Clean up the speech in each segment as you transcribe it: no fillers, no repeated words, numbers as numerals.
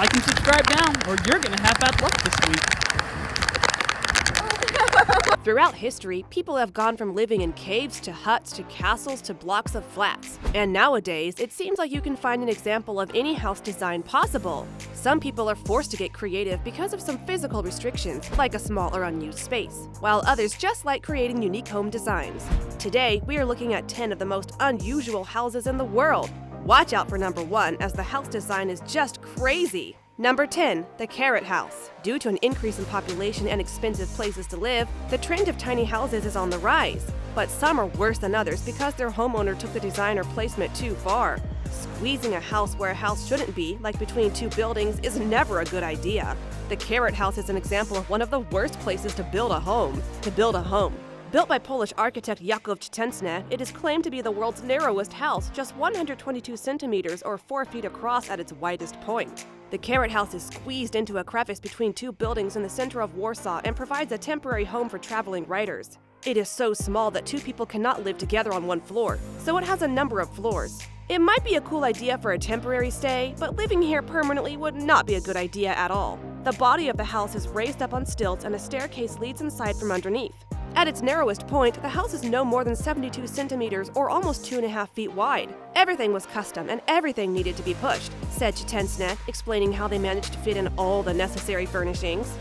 Like and subscribe now, or you're gonna have bad luck this week. Throughout history, people have gone from living in caves to huts to castles to blocks of flats. And nowadays, it seems like you can find an example of any house design possible. Some people are forced to get creative because of some physical restrictions, like a small or unused space, while others just like creating unique home designs. Today, we are looking at 10 of the most unusual houses in the world. Watch out for number 1, as the house design is just crazy. Number 10. The Keret House. Due to an increase in population and expensive places to live, the trend of tiny houses is on the rise. But some are worse than others because their homeowner took the design or placement too far. Squeezing a house where a house shouldn't be, like between two buildings, is never a good idea. The Keret House is an example of one of the worst places to build a home. Built by Polish architect Jakub Szczesny, it is claimed to be the world's narrowest house, just 122 centimeters or 4 feet across at its widest point. The Keret House is squeezed into a crevice between two buildings in the center of Warsaw and provides a temporary home for traveling writers. It is so small that two people cannot live together on one floor, so it has a number of floors. It might be a cool idea for a temporary stay, but living here permanently would not be a good idea at all. The body of the house is raised up on stilts and a staircase leads inside from underneath. At its narrowest point, the house is no more than 72 centimeters or almost 2.5 feet wide. Everything was custom and everything needed to be pushed, said Szczesny, explaining how they managed to fit in all the necessary furnishings.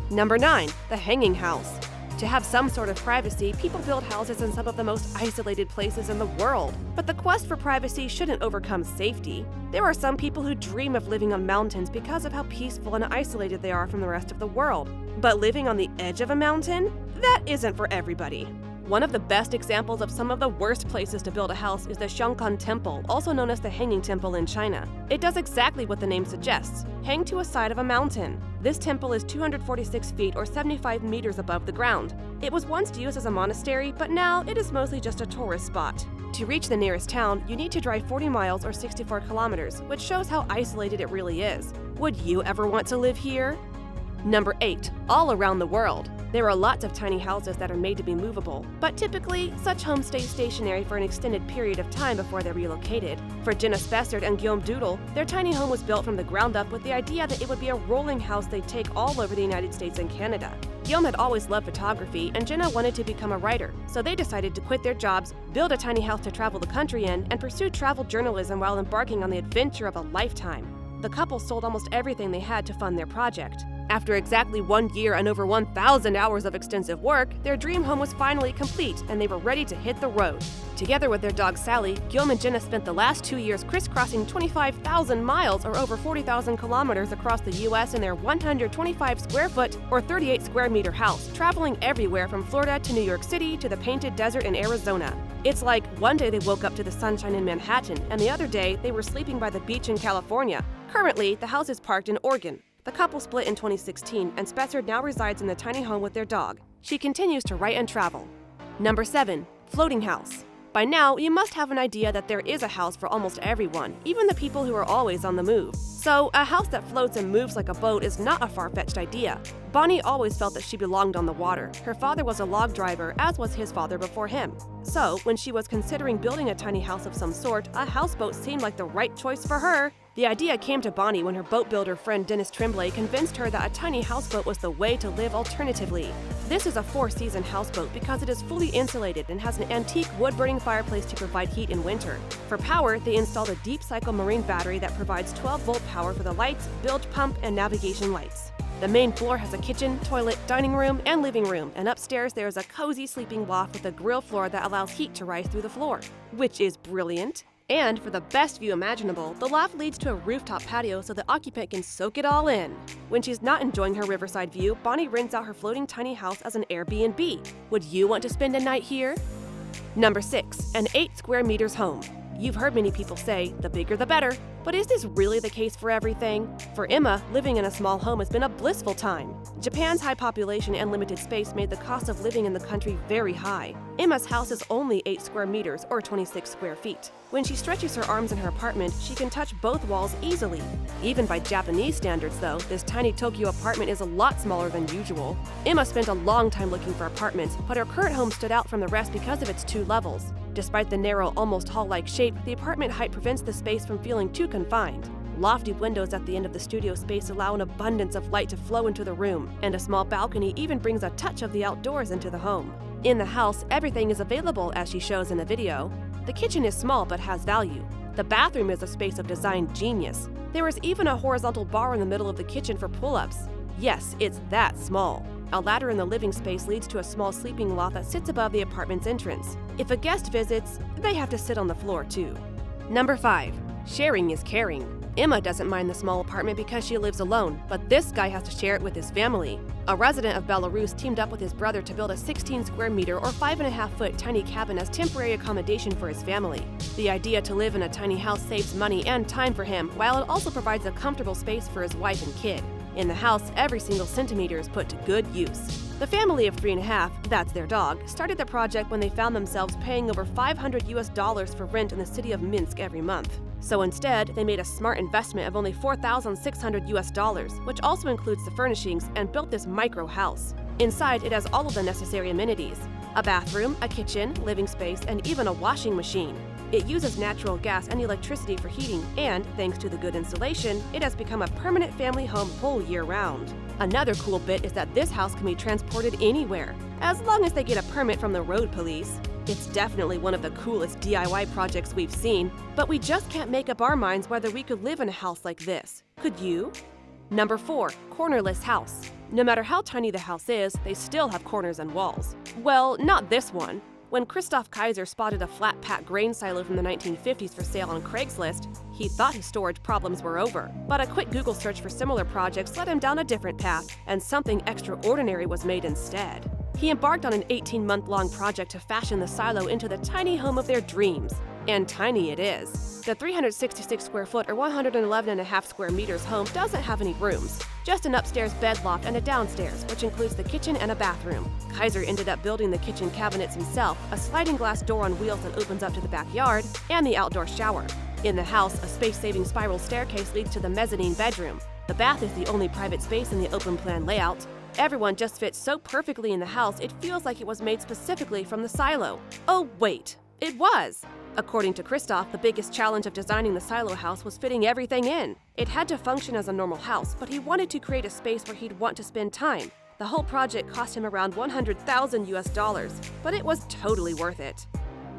Number 9. The Hanging House. To have some sort of privacy, people build houses in some of the most isolated places in the world. But the quest for privacy shouldn't overcome safety. There are some people who dream of living on mountains because of how peaceful and isolated they are from the rest of the world. But living on the edge of a mountain? That isn't for everybody. One of the best examples of some of the worst places to build a house is the Shangkan Temple, also known as the Hanging Temple in China. It does exactly what the name suggests, hang to a side of a mountain. This temple is 246 feet or 75 meters above the ground. It was once used as a monastery, but now it is mostly just a tourist spot. To reach the nearest town, you need to drive 40 miles or 64 kilometers, which shows how isolated it really is. Would you ever want to live here? Number 8. All around the world. There are lots of tiny houses that are made to be movable, but typically, such homes stay stationary for an extended period of time before they're relocated. For Jenna Spessard and Guillaume Doodle, their tiny home was built from the ground up with the idea that it would be a rolling house they'd take all over the United States and Canada. Guillaume had always loved photography, and Jenna wanted to become a writer, so they decided to quit their jobs, build a tiny house to travel the country in, and pursue travel journalism while embarking on the adventure of a lifetime. The couple sold almost everything they had to fund their project. After exactly 1 year and over 1,000 hours of extensive work, their dream home was finally complete and they were ready to hit the road. Together with their dog Sally, Guillaume and Jenna spent the last 2 years crisscrossing 25,000 miles or over 40,000 kilometers across the U.S. in their 125 square foot or 38 square meter house, traveling everywhere from Florida to New York City to the Painted Desert in Arizona. It's like one day they woke up to the sunshine in Manhattan and the other day they were sleeping by the beach in California. Currently, the house is parked in Oregon. The couple split in 2016, and Spessard now resides in the tiny home with their dog. She continues to write and travel. Number 7. Floating House. By now, you must have an idea that there is a house for almost everyone, even the people who are always on the move. So, a house that floats and moves like a boat is not a far-fetched idea. Bonnie always felt that she belonged on the water. Her father was a log driver, as was his father before him. So, when she was considering building a tiny house of some sort, a houseboat seemed like the right choice for her. The idea came to Bonnie when her boat builder friend Dennis Tremblay convinced her that a tiny houseboat was the way to live alternatively. This is a 4-season houseboat because it is fully insulated and has an antique wood-burning fireplace to provide heat in winter. For power, they installed a deep-cycle marine battery that provides 12-volt power for the lights, bilge pump, and navigation lights. The main floor has a kitchen, toilet, dining room, and living room, and upstairs there is a cozy sleeping loft with a grill floor that allows heat to rise through the floor, which is brilliant. And for the best view imaginable, the loft leads to a rooftop patio so the occupant can soak it all in. When she's not enjoying her riverside view, Bonnie rents out her floating tiny house as an Airbnb. Would you want to spend a night here? Number 6. An 8 square meters home. You've heard many people say, the bigger the better. But is this really the case for everything? For Emma, living in a small home has been a blissful time. Japan's high population and limited space made the cost of living in the country very high. Emma's house is only 8 square meters or 26 square feet. When she stretches her arms in her apartment, she can touch both walls easily. Even by Japanese standards, though, this tiny Tokyo apartment is a lot smaller than usual. Emma spent a long time looking for apartments, but her current home stood out from the rest because of its 2 levels. Despite the narrow, almost hall-like shape, the apartment height prevents the space from feeling too confined. Lofty windows at the end of the studio space allow an abundance of light to flow into the room, and a small balcony even brings a touch of the outdoors into the home. In the house, everything is available as she shows in the video. The kitchen is small but has value. The bathroom is a space of design genius. There is even a horizontal bar in the middle of the kitchen for pull-ups. Yes, it's that small. A ladder in the living space leads to a small sleeping loft that sits above the apartment's entrance. If a guest visits, they have to sit on the floor too. Number 5. Sharing is caring. Emma doesn't mind the small apartment because she lives alone, but this guy has to share it with his family. A resident of Belarus teamed up with his brother to build a 16 square meter or 5.5-foot tiny cabin as temporary accommodation for his family. The idea to live in a tiny house saves money and time for him, while it also provides a comfortable space for his wife and kid. In the house, every single centimeter is put to good use. The family of 3.5, that's their dog, started the project when they found themselves paying over $500 for rent in the city of Minsk every month. So instead, they made a smart investment of only $4,600, which also includes the furnishings, and built this micro house. Inside, it has all of the necessary amenities: a bathroom, a kitchen, living space, and even a washing machine. It uses natural gas and electricity for heating, and thanks to the good insulation, it has become a permanent family home whole year round. Another cool bit is that this house can be transported anywhere, as long as they get a permit from the road police. It's definitely one of the coolest DIY projects we've seen, but we just can't make up our minds whether we could live in a house like this. Could you? Number 4. Cornerless house. No matter how tiny the house is, they still have corners and walls. Well, not this one. When Christoph Kaiser spotted a flat-pack grain silo from the 1950s for sale on Craigslist, he thought his storage problems were over. But a quick Google search for similar projects led him down a different path, and something extraordinary was made instead. He embarked on an 18-month-long project to fashion the silo into the tiny home of their dreams. And tiny it is. The 366-square-foot or 111.5 square meters home doesn't have any rooms, just an upstairs bed loft and a downstairs, which includes the kitchen and a bathroom. Kaiser ended up building the kitchen cabinets himself, a sliding glass door on wheels that opens up to the backyard, and the outdoor shower. In the house, a space-saving spiral staircase leads to the mezzanine bedroom. The bath is the only private space in the open-plan layout. Everyone just fits so perfectly in the house, it feels like it was made specifically from the silo. Oh wait, it was! According to Christoph, the biggest challenge of designing the silo house was fitting everything in. It had to function as a normal house, but he wanted to create a space where he'd want to spend time. The whole project cost him around $100,000, but it was totally worth it.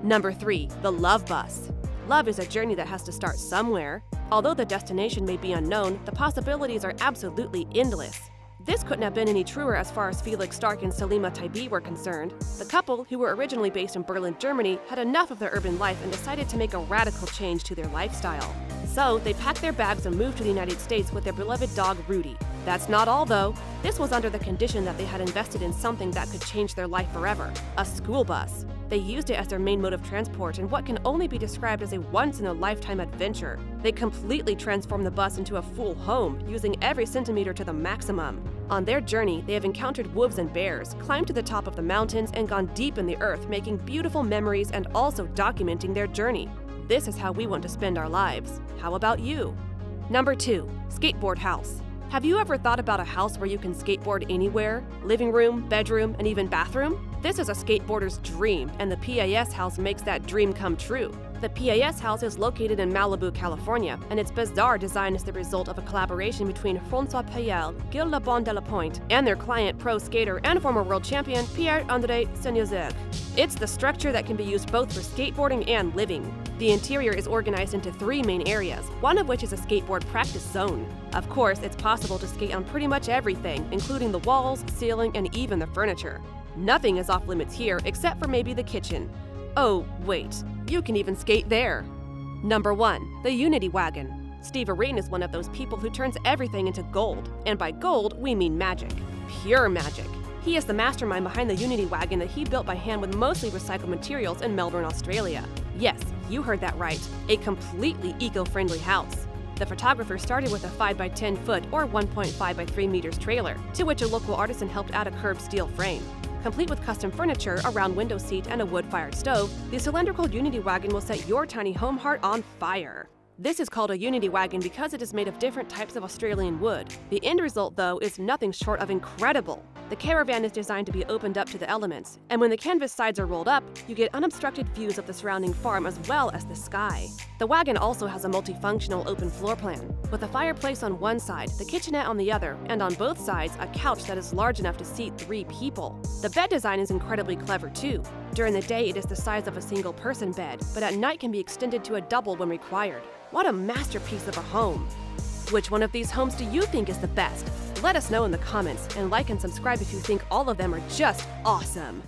Number 3. The Love Bus. Love is a journey that has to start somewhere. Although the destination may be unknown, the possibilities are absolutely endless. This couldn't have been any truer as far as Felix Stark and Salima Taibi were concerned. The couple, who were originally based in Berlin, Germany, had enough of their urban life and decided to make a radical change to their lifestyle. So they packed their bags and moved to the United States with their beloved dog Rudy. That's not all though. This was under the condition that they had invested in something that could change their life forever: a school bus. They used it as their main mode of transport in what can only be described as a once-in-a-lifetime adventure. They completely transformed the bus into a full home, using every centimeter to the maximum. On their journey, they have encountered wolves and bears, climbed to the top of the mountains, and gone deep in the earth, making beautiful memories and also documenting their journey. This is how we want to spend our lives. How about you? Number 2. Skateboard house. Have you ever thought about a house where you can skateboard anywhere? Living room, bedroom, and even bathroom? This is a skateboarder's dream, and the PAS house makes that dream come true. The PAS house is located in Malibu, California, and its bizarre design is the result of a collaboration between François Payel, Gilles Lebon de la Pointe, and their client, pro skater and former world champion Pierre-André Seniozer. It's the structure that can be used both for skateboarding and living. The interior is organized into 3 main areas, one of which is a skateboard practice zone. Of course, it's possible to skate on pretty much everything, including the walls, ceiling, and even the furniture. Nothing is off limits here except for maybe the kitchen. Oh, wait, you can even skate there. Number 1. The Unity Wagon. Steve Arene is one of those people who turns everything into gold. And by gold, we mean magic. Pure magic. He is the mastermind behind the Unity Wagon that he built by hand with mostly recycled materials in Melbourne, Australia. Yes, you heard that right. A completely eco-friendly house. The photographer started with a 5x10 foot or 1.5 by 3 meters trailer, to which a local artisan helped add a curved steel frame. Complete with custom furniture, a round window seat, and a wood-fired stove, the cylindrical Unity Wagon will set your tiny home heart on fire. This is called a Unity Wagon because it is made of different types of Australian wood. The end result, though, is nothing short of incredible. The caravan is designed to be opened up to the elements, and when the canvas sides are rolled up, you get unobstructed views of the surrounding farm as well as the sky. The wagon also has a multifunctional open floor plan, with a fireplace on one side, the kitchenette on the other, and on both sides, a couch that is large enough to seat 3 people. The bed design is incredibly clever too. During the day, it is the size of a single-person bed, but at night can be extended to a double when required. What a masterpiece of a home! Which one of these homes do you think is the best? Let us know in the comments, and like and subscribe if you think all of them are just awesome!